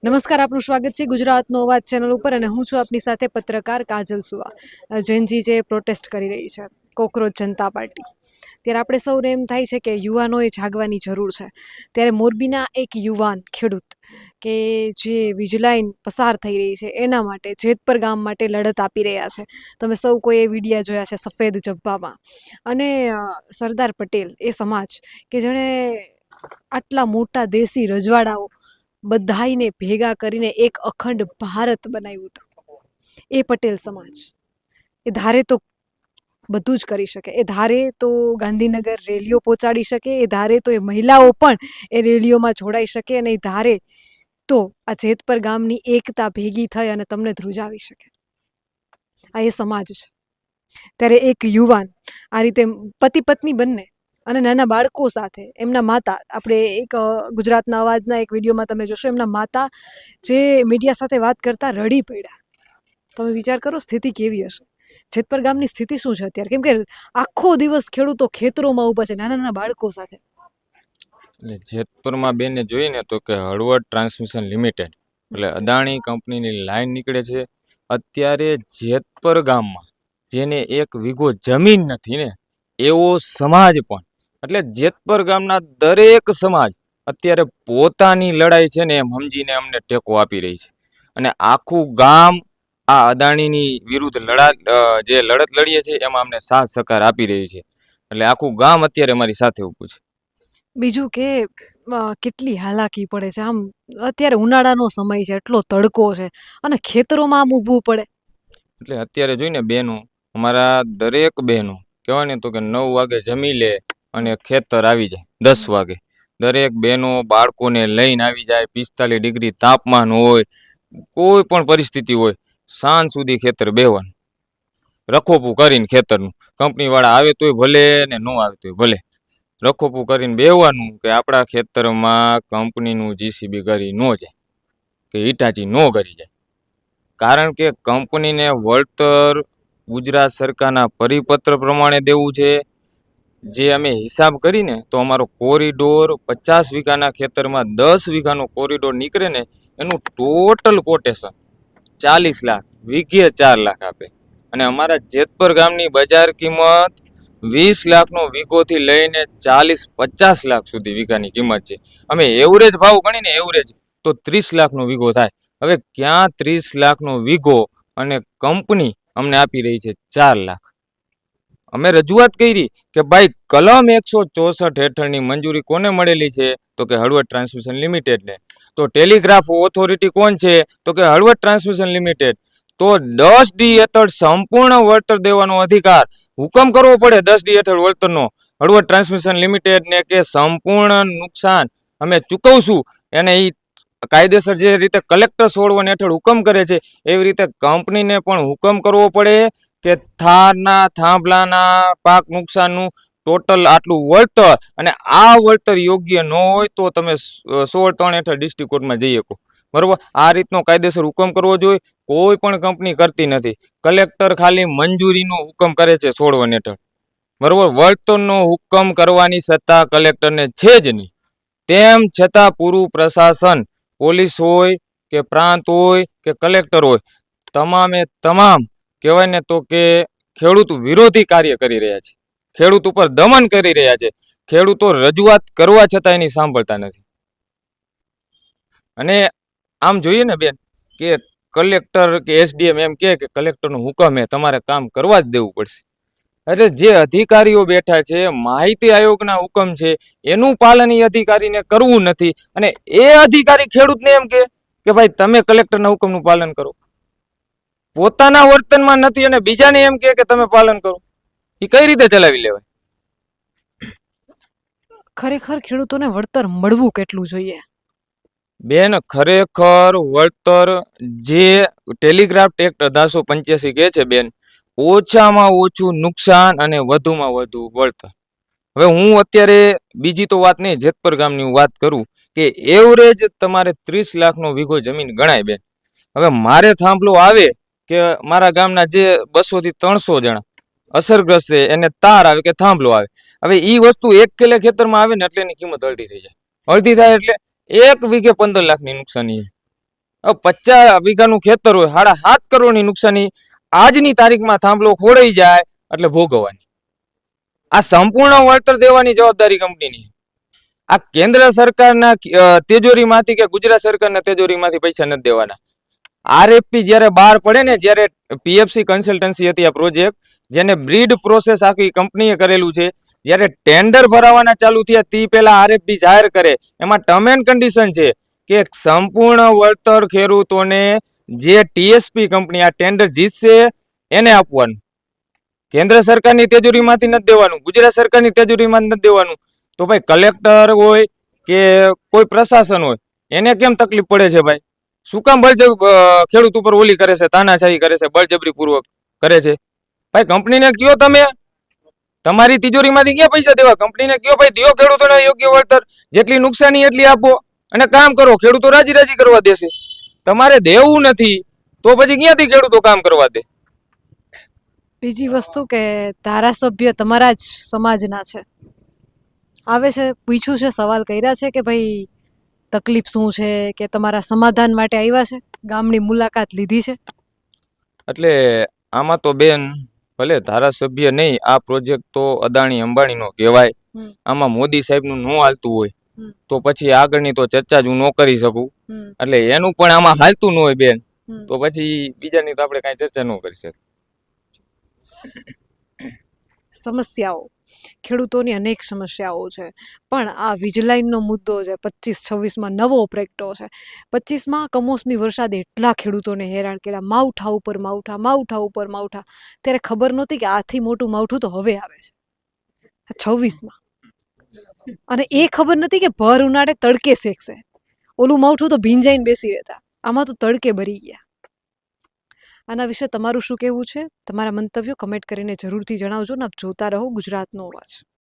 નમસ્કાર, આપનું સ્વાગત છે ગુજરાતનો અવાજ ચેનલ ઉપર અને હું છું આપની સાથે પત્રકાર કાજલ સુવા. જેનજી જે પ્રોટેસ્ટ કરી રહી છે, કોકરોચ જનતા પાર્ટી, ત્યારે આપણે સૌને એમ થાય છે કે યુવાનોએ જાગવાની જરૂર છે. ત્યારે મોરબીના એક યુવાન ખેડૂત કે જે વીજલાઈન પસાર થઈ રહી છે એના માટે, જેતપર ગામ માટે લડત આપી રહ્યા છે. તમે સૌ કોઈએ વિડીયા જોયા છે સફેદ જબ્બામાં. અને સરદાર પટેલ એ સમાજ કે જેણે આટલા મોટા દેશી રજવાડાઓ બધાઈને ભેગા કરીને એક અખંડ ભારત બનાવ્યું હતું, એ પટેલ સમાજ એ ધારે તો બધું જ કરી શકે. એ ધારે તો ગાંધીનગર રેલીઓ પહોંચાડી શકે, એ ધારે તો એ મહિલાઓ પણ એ રેલીઓમાં જોડાઈ શકે, અને એ ધારે તો આ જેતપર ગામની એકતા ભેગી થઈ અને તમને ધ્રુજાવી શકે. આ એ સમાજ છે. ત્યારે એક યુવાન આ રીતે પતિ પત્ની બંને અને નાના બાળકો સાથે એમના માતા, આપણે એક ગુજરાતના અવાજના એક વિડીયોમાં તમે જોશો, એમના માતા જે મીડિયા સાથે વાત કરતા રડી પડ્યા. તમે વિચાર કરો સ્થિતિ કેવી હશે. જેતપર ગામની સ્થિતિ શું છે અત્યારે? કેમ કે આખો દિવસ ખેડૂતો ખેતરોમાં ઊભા છે નાના નાના બાળકો સાથે. એટલે જેતપુરમાં બેને જોઈને તો કે હળવદ ટ્રાન્સમિશન લિમિટેડ એટલે અદાણી કંપનીની લાઈન નીકળે છે. અત્યારે જેતપર ગામમાં જેને એક વીઘો જમીન નથી ને એવો સમાજ પણ, એટલે જેતપર ગામના દરેક સમાજ અત્યારે પોતાની લડાઈ છે ને એમ સમજીને અમને ટેકો આપી રહી છે. અને આખું ગામ આ અદાણીની વિરુદ્ધ જે લડત લડીએ છીએ એમાં અમને સાથ સહકાર આપી રહી છે. એટલે આખું ગામ અત્યારે અમારી સાથે ઊભું છે. બીજું કે કેટલી હાલાકી પડે છે. આમ અત્યારે ઉનાળાનો સમય છે, એટલો તડકો છે અને ખેતરોમાં આમ ઊભું પડે. એટલે અત્યારે જોઈને બહેનો, અમારા દરેક બહેનો કહેવાય ને તો કે 9 વાગે જમી લે અને ખેતર આવી જાય 10 વાગે. દરેક બહેનો બાળકોને લઈને આવી જાય. 45 ડિગ્રી તાપમાન હોય, કોઈ પણ પરિસ્થિતિ હોય, સાંજ સુધી ખેતર બેહવાનું, રખોપું કરીને ખેતરનું. કંપનીવાળા આવે તોય ભલે ને ન આવે તોય ભલે, રખોપું કરીને બેહવાનું કે આપણા ખેતરમાં કંપનીનું જીસીબી કરી ન જાય કે હિટાચી ન કરી જાય. કારણ કે કંપનીને વળતર ગુજરાત સરકારના પરિપત્ર પ્રમાણે દેવું છે. જે અમે હિસાબ કરીને તો અમારો કોરિડોર 50 વીઘાના ખેતરમાં 10 વીઘાનો કોરિડોર નીકળે ને એનું ટોટલ કોટેશન 40 લાખ, વીઘે 4 લાખ આપે. અને અમારા જેતપર ગામની બજાર કિંમત 20 લાખનો વીઘોથી લઈને 40-50 લાખ સુધી વીઘાની કિંમત છે. અમે એવરેજ ભાવ ગણીને એવરેજ તો 30 લાખનો વીઘો થાય. હવે ક્યાં 30 લાખનો વીઘો અને કંપની અમને આપી રહી છે 4 લાખ. અમે રજૂઆત કરી કે ભાઈ કલમ 164 હેઠળની મંજૂરી કોને મળેલી છે? તો કે હળવદ ટ્રાન્સમિશન લિમિટેડને. તો ટેલિગ્રાફ ઓથોરિટી કોણ છે? તો કે હળવદ ટ્રાન્સમિશન લિમિટેડ. તો 10D હેઠળ સંપૂર્ણ વળતર દેવાનો અધિકાર હુકમ કરવો પડે. 10D હેઠળ વળતરનો હળવદ ટ્રાન્સમિશન લિમિટેડને કે સંપૂર્ણ નુકસાન અમે ચૂકવશું. એને એ કાયદેસર જે રીતે કલેક્ટર 16 હેઠળ હુકમ કરે છે એવી રીતે કંપનીને પણ હુકમ કરવો પડે કે થારના થાંભલાના પાક નુકસાનનું ટોટલ આટલું વળતર, અને આ વળતર યોગ્ય ન હોય તો તમે 16(3) હેઠળ ડિસ્ટ્રિક્ટ કોર્ટમાં જઈ શકો. બરોબર, આ રીતનો કાયદેસર હુકમ કરવો જોઈએ. કોઈ પણ કંપની કરતી નથી. કલેક્ટર ખાલી મંજૂરીનો હુકમ કરે છે 16 હેઠળ. બરોબર, વળતરનો હુકમ કરવાની સત્તા કલેક્ટરને છે જ નહીં. તેમ છતાં પૂરું પ્રશાસન, પોલીસ હોય કે પ્રાંત હોય કે કલેક્ટર હોય, તમામે તમામ કહેવાય ને તો કે ખેડૂત વિરોધી કાર્ય કરી રહ્યા છે. ખેડૂત ઉપર દમન કરી રહ્યા છે. ખેડૂતો રજૂઆત કરવા છતાં એની સાંભળતા નથી. અને આમ જોઈએ ને બેન કે કલેક્ટર કે એસડીએમ એમ કે કલેક્ટરનો હુકમ હે, તમારે કામ કરવા જ દેવું પડશે. એટલે જે અધિકારીઓ બેઠા છે, માહિતી આયોગના હુકમ છે, એનું પાલન એ અધિકારીને કરવું નથી. અને એ અધિકારી ખેડૂતને એમ કે ભાઈ તમે કલેક્ટરના હુકમનું પાલન કરો. પોતાના વર્તનમાં નથી અને બીજાને એમ કે તમે પાલન કરો. એ કઈ રીતે ચલાવી લેવાય? ખરેખર ખેડૂતોને વળતર મળવું કેટલું જોઈએ? બેન, ખરેખર વળતર જે ટેલિગ્રાફ એક્ટ 1885 કહે છે બેન, ઓછામાં ઓછું નુકસાન અને વધુમાં વધુ વળતર. હવે હું અત્યારે બીજી તો વાત નહીં, જેતપર ગામની હું વાત કરું કે એવરેજ તમારે 30 લાખનો વીઘો જમીન ગણાય બેન. હવે મારે થાંભલો આવે કે મારા ગામના જે 200 થી 300 જણા અસરગ્રસ્ત છે એને તાર આવે કે થાંભલો આવે. હવે એ વસ્તુ 1 કિલે ખેતરમાં આવે ને એટલે એની કિંમત અડધી થઈ જાય. અડધી થાય એટલે 1 વીઘે 15 લાખની નુકસાની છે. હવે 50 વીઘાનું ખેતર હોય, 7.5 કરોડની નુકસાની આજની તારીખમાં થાંભલો ખોડાઈ જાય એટલે ભોગવવાની. આ સંપૂર્ણ વળતર દેવાની જવાબદારી કંપનીની. આ કેન્દ્ર સરકારના તિજોરીમાંથી કે ગુજરાત સરકારના તિજોરીમાંથી પૈસા નથી દેવાના. આરએફપી જ્યારે બહાર પડે ને, જ્યારે પીએફસી કન્સલ્ટન્સી હતી આ પ્રોજેક્ટ, જેને બ્રીડ પ્રોસેસ આખી કંપનીએ કરેલું છે, જ્યારે ટેન્ડર ભરાવાના ચાલુ થયા તે પહેલા આરએફપી જાહેર કરે, એમાં ટર્મ એન્ડ કન્ડિશન છે કે સંપૂર્ણ વળતર ખેડૂતોને જે ટીએસપી કંપની આ ટેન્ડર જીતશે એને આપવાનું. કેન્દ્ર સરકારની તિજોરીમાંથી નથી દેવાનું, ગુજરાત સરકારની તિજોરીમાં નથી દેવાનું. તો ભાઈ કલેક્ટર હોય કે કોઈ પ્રશાસન હોય, એને કેમ તકલીફ પડે છે ભાઈ? શું કામ ખેડૂત ઉપર ઓલી કરે છે, તાનાશાહી કરે છે, બળજબરી પૂર્વક કરે છે? ભાઈ કંપનીને કયો, તમે તમારી તિજોરીમાંથી ક્યાં પૈસા દેવા? કંપનીને કયો ભાઈ દિયો ખેડૂતોને યોગ્ય વળતર, જેટલી નુકસાની એટલી આપો અને કામ કરો. ખેડૂતો રાજી રાજી કરવા દેશે. તમારે દેવું નથી તો પછી ક્યાંથી ખેડૂતો કામ કરવા દે? બીજી વસ્તુ કે ધારાસભ્ય તમારા જ સમાજના છે, આવે છે, પૂછ્યું છે, સવાલ કર્યા છે કે ભાઈ તકલીફ શું છે, કે તમારા સમાધાન માટે આવ્યા છે, ગામની મુલાકાત લીધી છે? એટલે આમાં તો બેન, ભલે ધારાસભ્ય નહીં, આ પ્રોજેક્ટ તો અદાણી અંબાણીનો કહેવાય. આમાં મોદી સાહેબનું ન હાલતું હોય તો પછી આગળની તો ચર્ચા જ હું ન કરી શકું. એટલે એનું પણ આમાં હાલતું ન હોય બેન, તો પછી બીજાની તો આપણે કાંઈ ચર્ચા ન કરી શકીએ. સમસ્યાઓ, ખેડૂતોની અનેક સમસ્યાઓ છે, પણ આ વીજલાઇનનો મુદ્દો છે 25-26માં નવો પ્રગટો છે. 25માં કમોસમી વરસાદ એટલા ખેડૂતોને હેરાન કર્યા, માવઠા ઉપર માવઠા, માવઠા ઉપર માવઠા. ત્યારે ખબર નહોતી કે આથી મોટું માવઠું તો હવે આવે છે 26માં. અને એ ખબર નથી કે ભર ઉનાળે તડકે શેકશે. ઓલું માવઠું તો ભીંજાઈને બેસી રહેતા, આમાં તો તડકે ભરી ગયા. આના વિશે તમારું શું કહેવું છે? તમારા મંતવ્યો કમેન્ટ કરીને જરૂરથી જણાવજો ને આપ જોતા રહો ગુજરાતનો અવાજ.